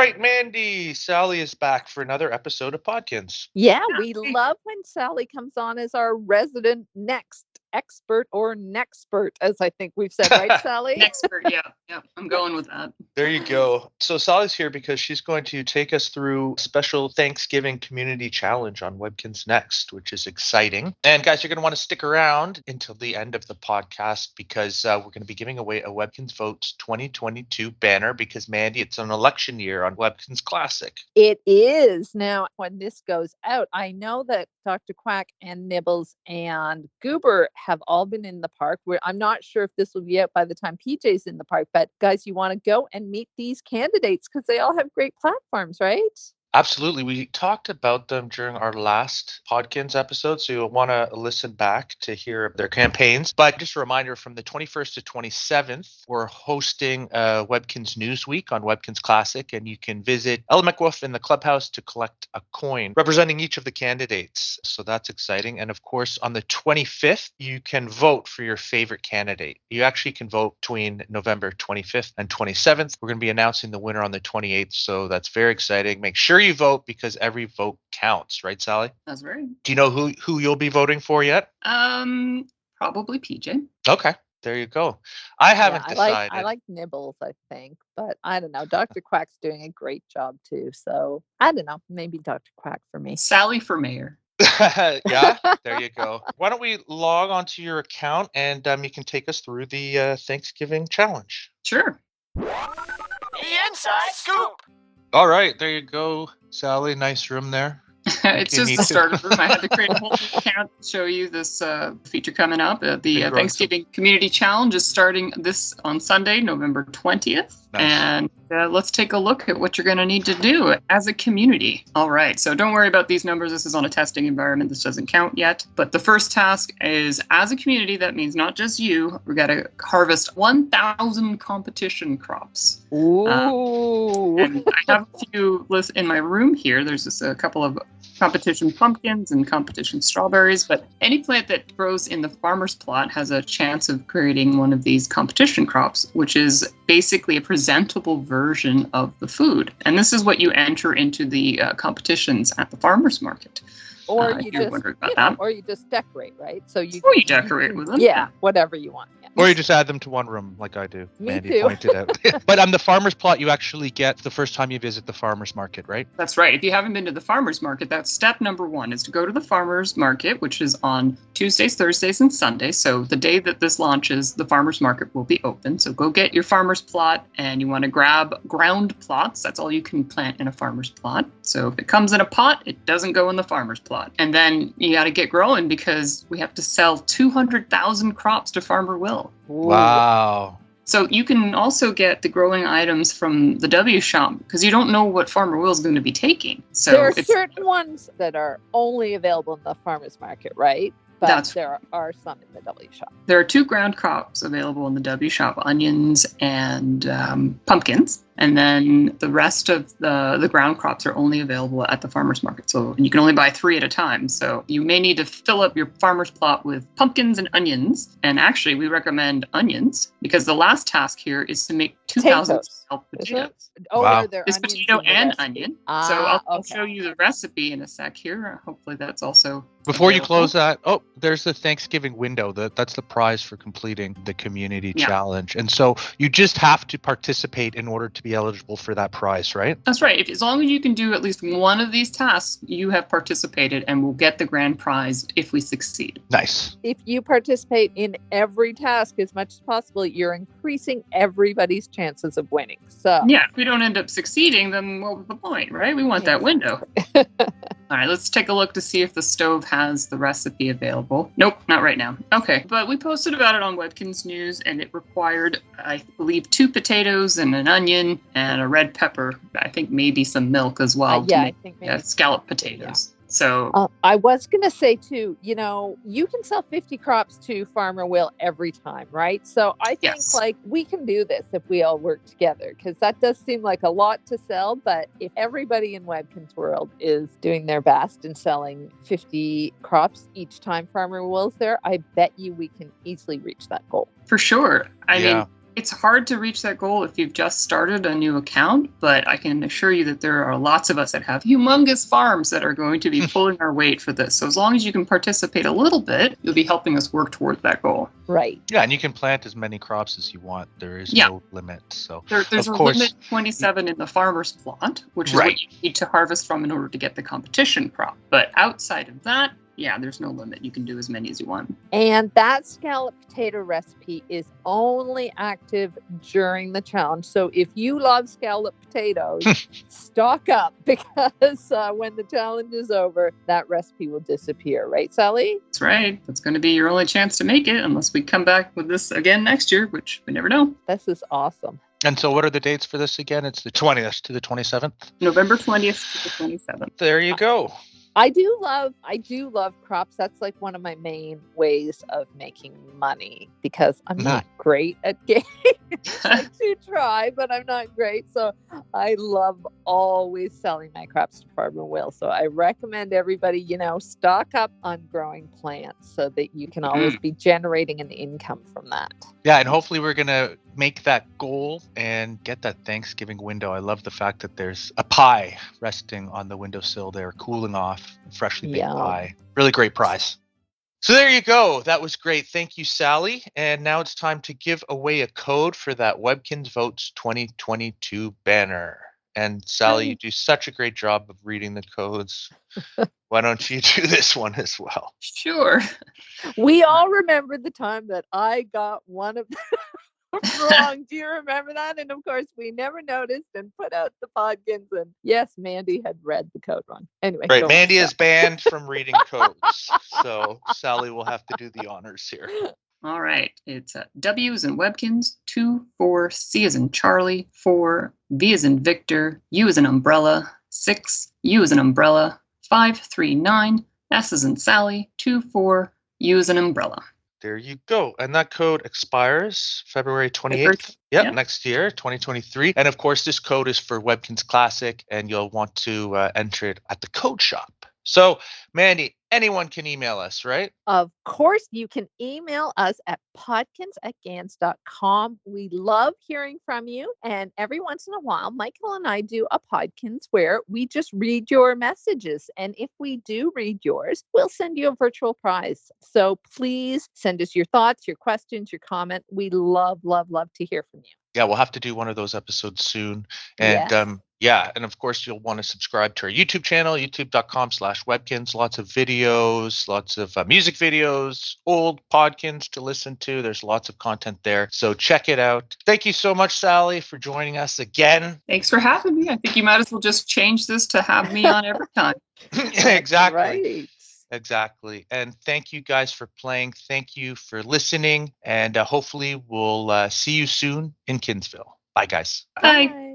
right, Mandy. Sally is back for another episode of Podkinz. Yeah, we love when Sally comes on as our resident next expert or nexpert, as I think we've said, right, Sally? Nexpert, yeah. I'm going with that. There you go. So Sally's here because she's going to take us through a special Thanksgiving community challenge on Webkinz Next, which is exciting. And guys, you're going to want to stick around until the end of the podcast because we're going to be giving away a Webkinz Votes 2022 banner because, Mandy, it's an election year on Webkinz Classic. It is. Now, when this goes out, I know that Dr. Quack and Nibbles and Goober have all been in the park. I'm not sure if this will be out by the time PJ's in the park, but guys, you want to go and meet these candidates because they all have great platforms, right? Absolutely. We talked about them during our last Podkinz episode, so you'll want to listen back to hear their campaigns. But just a reminder, from the 21st to 27th, we're hosting a Webkinz News Week on Webkinz Classic, and you can visit Elmecwoof in the clubhouse to collect a coin representing each of the candidates. So that's exciting. And of course, on the 25th, you can vote for your favorite candidate. You actually can vote between November 25th and 27th. We're going to be announcing the winner on the 28th, so that's very exciting. Make sure you vote because every vote counts, right, Sally? That's right. Do you know who you'll be voting for yet? Probably PJ. Okay, there you go. I haven't decided. I like Nibbles, I think, but I don't know. Dr. Quack's doing a great job too, so I don't know. Maybe Dr. Quack for me. Sally for mayor. Yeah, there you go. Why don't we log onto your account and you can take us through the Thanksgiving challenge? Sure. The Inside Scoop. All right, there you go, Sally. Nice room there. It's just the starter room. I had to create a whole new account to show you this feature coming up. The Thanksgiving Community Challenge is starting this on Sunday, November 20th. Nice. And let's take a look at what you're going to need to do as a community. All right, so don't worry about these numbers. This is on a testing environment. This doesn't count yet. But the first task is, as a community, that means not just you. We got to harvest 1,000 competition crops. Ooh. And I have a few lists in my room here. There's just a couple of competition pumpkins and competition strawberries, but any plant that grows in the farmer's plot has a chance of creating one of these competition crops, which is basically a presentable version of the food. And this is what you enter into the competitions at the farmer's market. Or you just decorate, right? So you decorate with them. Yeah, whatever you want. Yeah. Or you just add them to one room, like I do. Me Mandy too. Pointed out. But on the farmer's plot, you actually get the first time you visit the farmer's market, right? That's right. If you haven't been to the farmer's market, that's step number one, is to go to the farmer's market, which is on Tuesdays, Thursdays, and Sundays. So the day that this launches, the farmer's market will be open. So go get your farmer's plot, and you want to grab ground plots. That's all you can plant in a farmer's plot. So if it comes in a pot, it doesn't go in the farmer's plot. And then you got to get growing because we have to sell 200,000 crops to Farmer Will. Wow. So you can also get the growing items from the W shop because you don't know what Farmer Will is going to be taking. So there are certain ones that are only available in the farmer's market, right? But there are some in the W shop. There are 2 ground crops available in the W shop, onions and pumpkins. And then the rest of the ground crops are only available at the farmer's market. So you can only buy 3 at a time. So you may need to fill up your farmer's plot with pumpkins and onions. And actually, we recommend onions because the last task here is to make 2,000 scalloped potatoes. Oh, wow. There's potato and onion. So I'll show you the recipe in a sec here. Hopefully that's also Before available. you close that, there's the Thanksgiving window. That's the prize for completing the community challenge. And so you just have to participate in order to be eligible for that prize, right? That's right. As long as you can do at least one of these tasks, you have participated and will get the grand prize if we succeed. Nice. If you participate in every task as much as possible, you're increasing everybody's chances of winning. So yeah, if we don't end up succeeding, then what was the point, right? We want that window. All right, let's take a look to see if the stove has the recipe available. Nope, not right now. Okay, but we posted about it on Webkinz News, and it required, I believe, 2 potatoes and an onion and a red pepper. I think maybe some milk as well. I think maybe scalloped potatoes. Yeah. So I was going to say, too, you can sell 50 crops to Farmer Will every time, right? So I think we can do this if we all work together, because that does seem like a lot to sell. But if everybody in Webkinz World is doing their best and selling 50 crops each time Farmer Will's there, I bet you we can easily reach that goal. For sure. I mean, It's hard to reach that goal if you've just started a new account, but I can assure you that there are lots of us that have humongous farms that are going to be pulling our weight for this. So as long as you can participate a little bit, you'll be helping us work towards that goal. Right. Yeah, and you can plant as many crops as you want. There is no limit. So there's a limit 27 in the farmer's plot, which is what you need to harvest from in order to get the competition crop. But outside of that, yeah, there's no limit. You can do as many as you want. And that scallop potato recipe is only active during the challenge. So if you love scallop potatoes, stock up, because when the challenge is over, that recipe will disappear. Right, Sally? That's right. That's going to be your only chance to make it unless we come back with this again next year, which we never know. This is awesome. And so what are the dates for this again? It's the 20th to the 27th? November 20th to the 27th. There you go. I do love crops. That's like one of my main ways of making money, because I'm not great at games. I do try, but I'm not great. So I love always selling my crops to Farmer Will. So I recommend everybody, stock up on growing plants so that you can always be generating an income from that. Yeah, and hopefully we're going to make that goal and get that Thanksgiving window. I love the fact that there's a pie resting on the windowsill there, cooling off, freshly baked pie. Really great prize. So there you go. That was great. Thank you, Sally. And now it's time to give away a code for that Webkinz Votes 2022 banner. And Sally, you do such a great job of reading the codes. Why don't you do this one as well? Sure. We all remember the time that I got one of them wrong. Do you remember that? And of course, we never noticed and put out the Podkinz. And yes, Mandy had read the code wrong. Anyway. Right. Mandy is banned from reading codes. So Sally will have to do the honors here. All right. It's W as in Webkinz, 2, 4, C as in Charlie, 4, V as in Victor, U as in umbrella, 6, U as in umbrella, 5, 3, 9, S as in Sally, 2, 4, U as in umbrella. There you go. And that code expires February 28th. Yep, next year, 2023. And of course, this code is for Webkinz Classic, and you'll want to enter it at the code shop. So, Mandy, anyone can email us, right? Of course, you can email us at podkinz@gans.com. We love hearing from you. And every once in a while, Michael and I do a Podkinz where we just read your messages. And if we do read yours, we'll send you a virtual prize. So please send us your thoughts, your questions, your comment. We love, love, love to hear from you. Yeah, we'll have to do one of those episodes soon. And and of course, you'll want to subscribe to our YouTube channel, youtube.com/Webkinz. Lots of videos, lots of music videos, old Podkinz to listen to. There's lots of content there. So check it out. Thank you so much, Sally, for joining us again. Thanks for having me. I think you might as well just change this to have me on every time. Exactly. Right. Exactly. And thank you guys for playing. Thank you for listening. And hopefully we'll see you soon in Kinsville. Bye, guys. Bye.